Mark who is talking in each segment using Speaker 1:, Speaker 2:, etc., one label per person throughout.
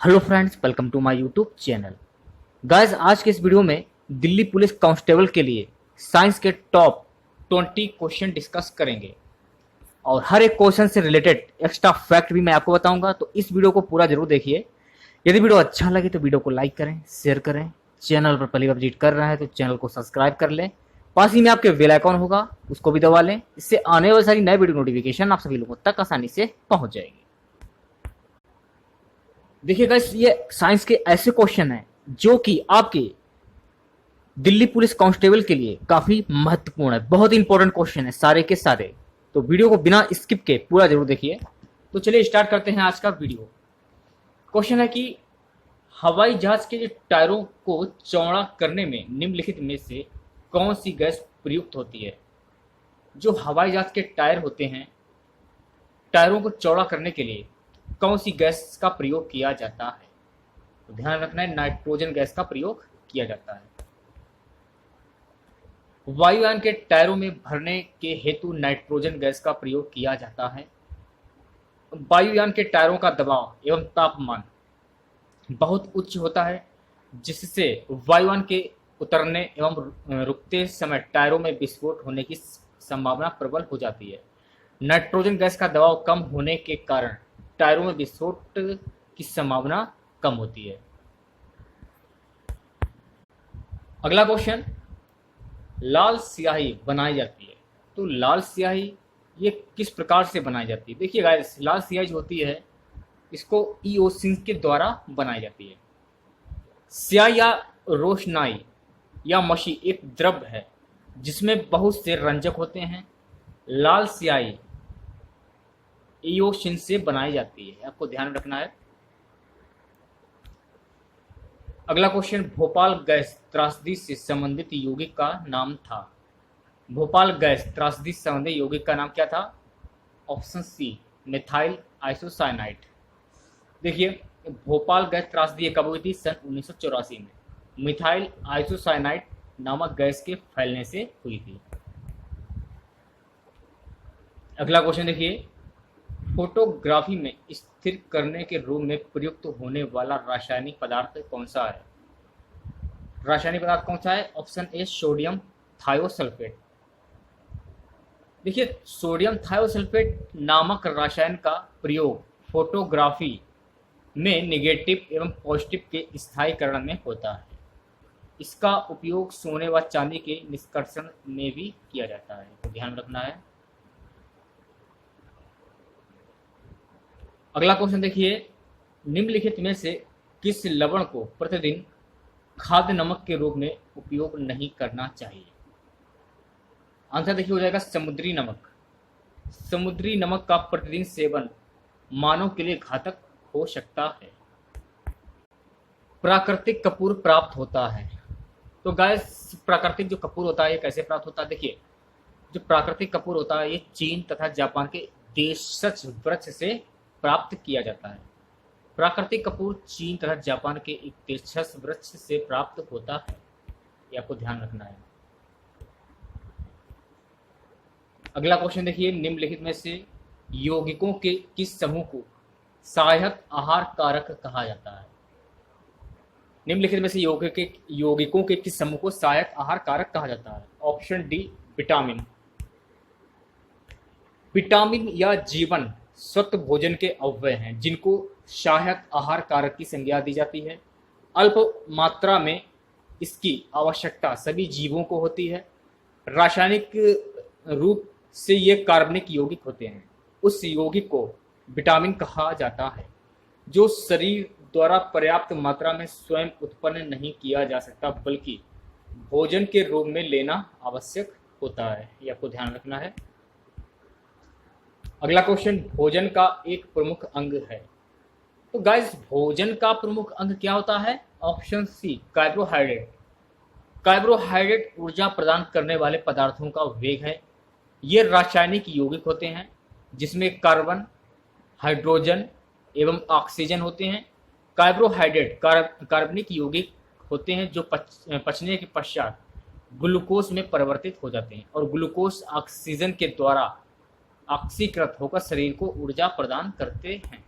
Speaker 1: Hello friends, welcome to my YouTube channel. Guys, आज के इस वीडियो में दिल्ली पुलिस कांस्टेबल के लिए साइंस के टॉप 20 क्वेश्चन डिस्कस करेंगे और हर एक क्वेश्चन से रिलेटेड एक्स्ट्रा फैक्ट भी मैं आपको बताऊंगा। तो इस वीडियो को पूरा जरूर देखिए। यदि वीडियो अच्छा लगे तो वीडियो को लाइक करें, शेयर करें। चैनल पर पहली बार विजिट कर रहे हैं तो चैनल को सब्सक्राइब कर लें। पास ही में आपके बेल आइकॉन होगा, उसको भी दबा लें। इससे आने वाली सारी नई वीडियो नोटिफिकेशन आप सभी लोगों तक आसानी से पहुंच जाएगी। देखिए गाइस, ये साइंस के ऐसे क्वेश्चन हैं जो कि आपके दिल्ली पुलिस कांस्टेबल के लिए काफी महत्वपूर्ण है। बहुत इंपॉर्टेंट क्वेश्चन है सारे के सारे। तो वीडियो को बिना स्किप के पूरा जरूर देखिए। तो चलिए स्टार्ट करते हैं आज का वीडियो। क्वेश्चन है कि हवाई जहाज के जो टायरों को चौड़ा करने में निम्नलिखित में से कौन सी गैस प्रयुक्त होती है। जो हवाई जहाज के टायर होते हैं, टायरों को चौड़ा करने के लिए कौन सी गैस का प्रयोग किया जाता है। तो ध्यान रखना है, नाइट्रोजन गैस का प्रयोग किया जाता है। वायुयान के टायरों में भरने के हेतु नाइट्रोजन गैस का प्रयोग किया जाता है। वायुयान के टायरों का दबाव एवं तापमान बहुत उच्च होता है, जिससे वायुयान के उतरने एवं रुकते समय टायरों में विस्फोट होने की संभावना प्रबल हो जाती है। नाइट्रोजन गैस का दबाव कम होने के कारण टायरों में विस्फोट की संभावना कम होती है। अगला क्वेश्चन, लाल स्याही बनाई जाती है। तो लाल स्याही ये किस प्रकार से बनाई जाती है। देखिए गाइस, लाल स्याही जो होती है इसको ईओसिन के द्वारा बनाई जाती है। स्याही या रोशनाई या मशी एक द्रव्य है जिसमें बहुत से रंजक होते हैं। लाल स्याही ईओसिन से बनाई जाती है, आपको ध्यान रखना है। अगला क्वेश्चन, भोपाल गैस त्रासदी से संबंधित यौगिक का नाम था। भोपाल गैस त्रासदी से संबंधित यौगिक का नाम क्या था। Option C, methyl isocyanide. देखिए, भोपाल गैस त्रासदी कब हुई थी, सन 1984 में मिथाइल आइसोसाइनाइड नामक गैस के फैलने से हुई थी। अगला क्वेश्चन देखिए, फोटोग्राफी में स्थिर करने के रूप में प्रयुक्त होने वाला रासायनिक पदार्थ कौन सा है। रासायनिक पदार्थ कौन सा है। Option A, sodium thiosulphate. देखिए, सोडियम थायोसल्फेट नामक रसायन का प्रयोग फोटोग्राफी में नेगेटिव एवं पॉजिटिव के स्थायीकरण में होता है। इसका उपयोग सोने व चांदी के निष्कर्षण में भी किया जाता है, तो ध्यान रखना है। अगला क्वेश्चन देखिए, निम्नलिखित में से किस लवण को प्रतिदिन खाद्य नमक के रूप में उपयोग नहीं करना चाहिए। आंसर देखिए हो जाएगा समुद्री नमक। समुद्री नमक का प्रतिदिन सेवन मानव के लिए घातक हो सकता है। प्राकृतिक कपूर प्राप्त होता है। तो गाइस, प्राकृतिक जो कपूर होता है ये कैसे प्राप्त होता है। देखिए, जो प्राकृतिक कपूर होता है ये चीन तथा जापान के देशज वृक्ष से प्राप्त किया जाता है। प्राकृतिक कपूर चीन तथा जापान के एक देशज वृक्ष से प्राप्त होता है, ये आपको ध्यान रखना है। अगला क्वेश्चन देखिए, निम्नलिखित में से यौगिकों के किस समूह को सहायक आहार कारक कहा जाता है। निम्नलिखित में से यौगिकों के किस समूह को सहायक आहार कारक कहा जाता है। Option D, vitamin. विटामिन या जीवन सत्व भोजन के अव्यय हैं जिनको सहायक आहार कारक की संज्ञा दी जाती है। अल्प मात्रा में इसकी आवश्यकता सभी जीवों को होती है। रासायनिक रूप से ये कार्बनिक यौगिक होते हैं। उस यौगिक को विटामिन कहा जाता है जो शरीर द्वारा पर्याप्त मात्रा में स्वयं उत्पन्न नहीं किया जा सकता, बल्कि भोजन के रूप में लेना आवश्यक होता है, यह आपको ध्यान रखना है। अगला क्वेश्चन, भोजन का एक प्रमुख अंग है। तो गाइस, भोजन का प्रमुख अंग क्या होता है। Option C, carbohydrate. कार्बोहाइड्रेट ऊर्जा प्रदान करने वाले पदार्थों का वेग है। ये रासायनिक यौगिक होते हैं जिसमें कार्बन, हाइड्रोजन एवं ऑक्सीजन होते हैं। कार्बोहाइड्रेट कार्बनिक यौगिक होते हैं जो पचने के पश्चात ग्लूकोज में परिवर्तित हो जाते हैं और ग्लूकोज ऑक्सीजन के द्वारा ऑक्सीकृत होकर शरीर को ऊर्जा प्रदान करते हैं।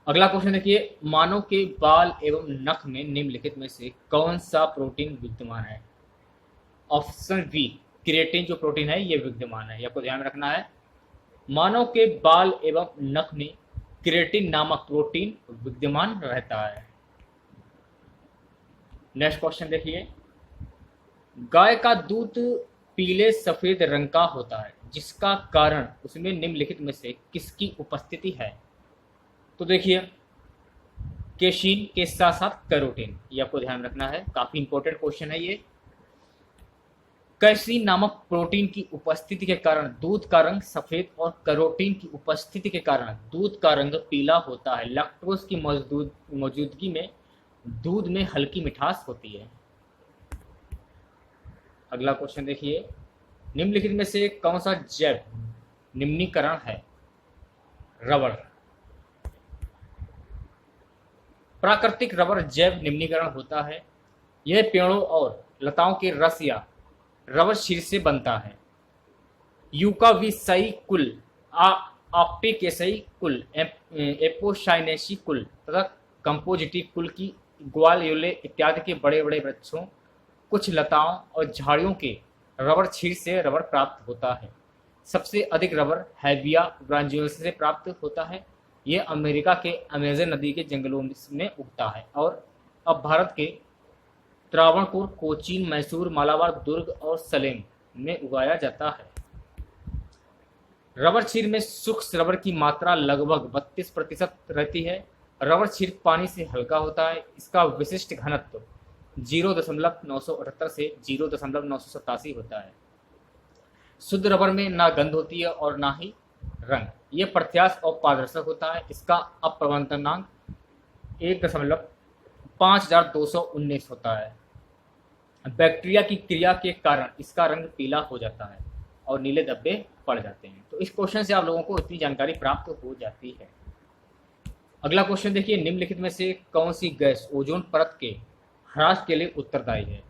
Speaker 1: अगला क्वेश्चन देखिए, मानव के बाल एवं नख में निम्नलिखित में से कौन सा प्रोटीन विद्यमान है? ऑप्शन बी, क्रिएटिन जो प्रोटीन है ये विद्यमान है, ये आपको ध्यान में रखना है। मानव के बाल एवं नख में क्रिएटिन नामक प्रोटीन विद्यमान रहता है। नेक्स्ट क्वेश्चन देखिए, गाय का दूध पीले सफेद रंग का होता है, जिसका कारण उसमें निम्नलिखित में से किसकी उपस्थिति है? तो देखिए, केशिन के साथ साथ कैरोटीन, ये आपको ध्यान रखना है, काफी इंपॉर्टेंट क्वेश्चन है ये। कैसीन नामक प्रोटीन की उपस्थिति के कारण दूध का रंग सफेद और कैरोटीन की उपस्थिति के कारण दूध का रंग पीला होता है। लैक्टोज की मौजूदगी में दूध में हल्की मिठास होती है। अगला क्वेश्चन देखिए, निम्नलिखित में से कौन सा जैव निम्नीकरण है? रबड़। प्राकृतिक रबड़ जैव निम्नीकरण होता है। यह पेड़ों और लताओं के रस या रबड़ क्षीर से बनता है। यूकाविसई कुल, ऑक्टेकेसई कुल, एपोसाइनेसी कुल तथा कंपोजिटी कुल की ग्वालियोले इत्यादि के बड़े बड़े वृक्षों, कुछ लताओं और झाड़ियों के रबड़ क्षीर से रबड़ प्राप्त होता है। सबसे अधिक रबड़ हैविया ब्रांजियोलिस से प्राप्त होता है। यह अमेरिका के अमेजन नदी के जंगलों में उगता है और अब भारत के त्रावणकोर, कोचीन, मैसूर, मालाबार, दुर्ग और सलेम में उगाया जाता है। रबड़ क्षीर में शुष्क रबड़ की मात्रा लगभग 32% रहती है। रबड़ क्षीर पानी से हल्का होता है। इसका विशिष्ट घनत्व 0.978 से 0.987 होता है। शुद्ध रबड़ में ना गंध होती है और ना ही रंग। यह प्रत्यास्थ और पारदर्शक होता है। इसका अपवर्तनांक 1.5219 होता है। बैक्टीरिया की क्रिया के कारण इसका रंग पीला हो जाता है और नीले धब्बे पड़ जाते हैं। तो इस क्वेश्चन से आप लोगों को इतनी जानकारी प्राप्त हो जाती है। अगला क्वेश्चन देखिए, निम्नलिखित में से कौन सी गैस ओजोन परत के ह्रास के लिए उत्तरदायी है?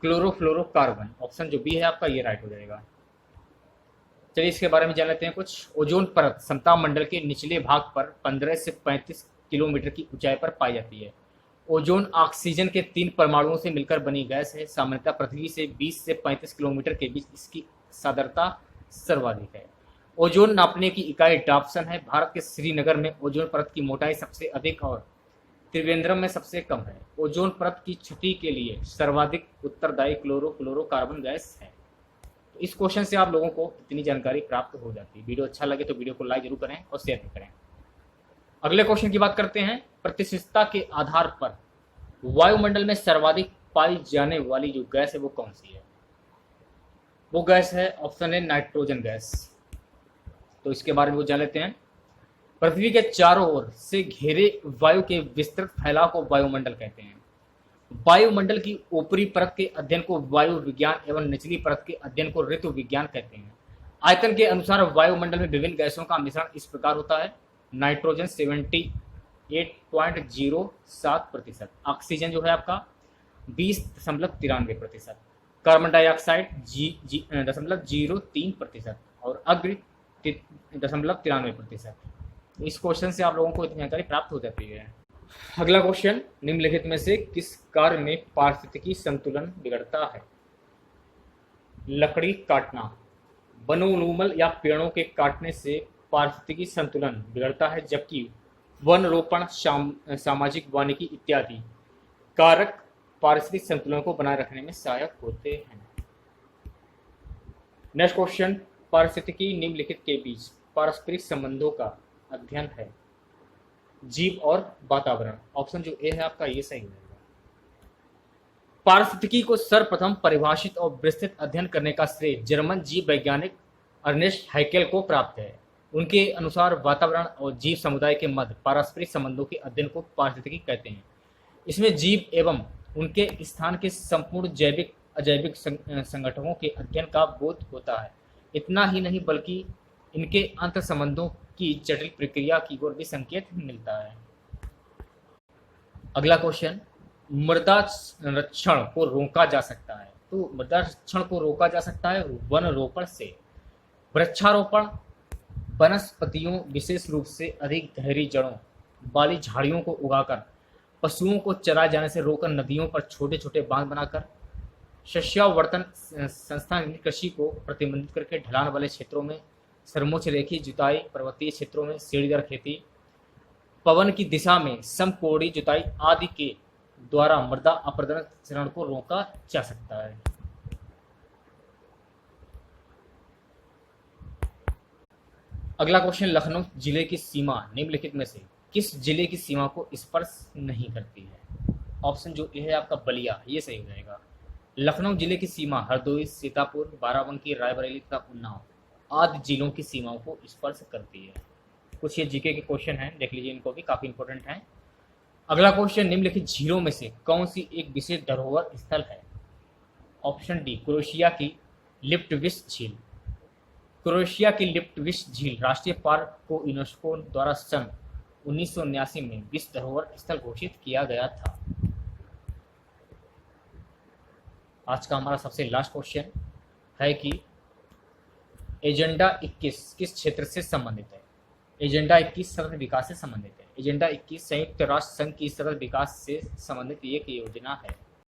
Speaker 1: क्लोरोफ्लोरोकार्बन। ऑप्शन जो बी है आपका ये राइट हो जाएगा। चलिए इसके बारे में जान लेते हैं कुछ। ओजोन परत समताप मंडल के निचले भाग पर 15 से 35 किलोमीटर की ऊंचाई पर पाई जाती है। ओजोन ऑक्सीजन के 3 परमाणुओं से मिलकर बनी गैस है। सामान्यतः पृथ्वी से 20 से 35 किलोमीटर के बीच इसकी सांद्रता सर्वाधिक है। ओजोन नापने की इकाई डाप्सन है। भारत के श्रीनगर में ओजोन परत की मोटाई सबसे अधिक और त्रिवेंद्रम में सबसे कम है। ओजोन परत की क्षति के लिए सर्वाधिक उत्तरदायी क्लोरोफ्लोरोकार्बन गैस है। तो इस क्वेश्चन से आप लोगों को इतनी जानकारी प्राप्त हो जाती है। वीडियो अच्छा लगे तो वीडियो को लाइक जरूर करें और शेयर भी करें। अगले क्वेश्चन की बात करते हैं। प्रतिशतता के आधार पर वायुमंडल में सर्वाधिक पाई जाने वाली जो गैस है वो कौन सी है? वो गैस है, ऑप्शन है नाइट्रोजन गैस। तो इसके बारे में वो जान लेते हैं। पृथ्वी के चारों ओर से घेरे वायु के विस्तृत फैलाव को वायुमंडल कहते हैं। वायुमंडल की ऊपरी परत के अध्ययन को वायु विज्ञान एवं निचली परत के अध्ययन को ऋतु विज्ञान कहते हैं। आयतन के अनुसार वायुमंडल में विभिन्न गैसों का मिश्रण इस प्रकार होता है। नाइट्रोजन 78.07%, ऑक्सीजन जो है आपका 20.93%, कार्बन डाइऑक्साइड 0.03% और अग्नि 0.93%। इस क्वेश्चन से आप लोगों को इतनी जानकारी प्राप्त हो जाती है। अगला क्वेश्चन, निम्नलिखित में से किस कार्य में पारिस्थितिकी संतुलन बिगड़ता है? लकड़ी काटना। वनोन्मूलन या पेड़ों के काटने से पारिस्थितिकी संतुलन बिगड़ता है, जबकि वन रोपण, सामाजिक वानिकी इत्यादि कारक पारिस्थितिक संतुलन को बनाए रखने में सहायक होते हैं। नेक्स्ट क्वेश्चन, पारिस्थितिकी निम्नलिखित के बीच पारस्परिक संबंधों का अध्ययन है। जीव और वातावरण। ऑप्शन जो ए है आपका ये सही रहेगा। पारिस्थितिकी को सर्वप्रथम परिभाषित और विस्तृत अध्ययन करने का श्रेय जर्मन जीव वैज्ञानिक अर्नेस्ट हैकेल को प्राप्त है। उनके अनुसार वातावरण और जीव समुदाय के मध्य पारस्परिक संबंधों के अध्ययन को पारिस्थितिकी कहते हैं। इसमें जीव एवं उनके स्थान के संपूर्ण जैविक अजैविक संगठनों के अध्ययन का बोध होता है। इतना ही नहीं बल्कि इनके अंतर संबंधों की जटिल प्रक्रिया की ओर भी संकेत मिलता है। अगला क्वेश्चन, मृदा संरक्षण को रोका जा सकता है। तो मृदा संरक्षण को रोका जा सकता है वन रोपण से। वृक्षारोपण वनस्पतियों, विशेष रूप से अधिक गहरी जड़ों वाली झाड़ियों को उगाकर, पशुओं को चराए जाने से रोककर, नदियों पर छोटे छोटे बांध बनाकर, शस्यावर्तन संस्था कृषि को प्रतिबंधित करके, ढलान वाले क्षेत्रों में सर्वोच्च रेखीय जुताई, पर्वतीय क्षेत्रों में सीढ़ीदार खेती, पवन की दिशा में समकोणीय जुताई आदि के द्वारा मृदा अपरदन चरण को रोका जा सकता है। अगला क्वेश्चन, लखनऊ जिले की सीमा निम्नलिखित में से किस जिले की सीमा को स्पर्श नहीं करती है? ऑप्शन जो ए है आपका बलिया, ये सही हो जाएगा। लखनऊ जिले की सीमा हरदोई, सीतापुर, बाराबंकी, रायबरेली तथा उन्नाव आदि जिलों की सीमाओं को स्पर्श करती है। कुछ ये जीके के क्वेश्चन हैं, देख लीजिए, इनको भी काफी इंपॉर्टेंट हैं। अगला क्वेश्चन, निम्नलिखित झीलों में से कौन सी एक विशेष धरोहर स्थल है? ऑप्शन डी, क्रोएशिया की लिप्टविस झील। क्रोएशिया की लिप्टविस झील राष्ट्रीय पार्क को यूनेस्को द्वारा सन 1979 में विश्व धरोहर स्थल घोषित किया गया था। आज का हमारा सबसे लास्ट क्वेश्चन है कि एजेंडा 21 किस क्षेत्र से संबंधित है? एजेंडा 21 सतत विकास से संबंधित है। एजेंडा 21 संयुक्त राष्ट्र संघ की सतत विकास से संबंधित एक योजना है।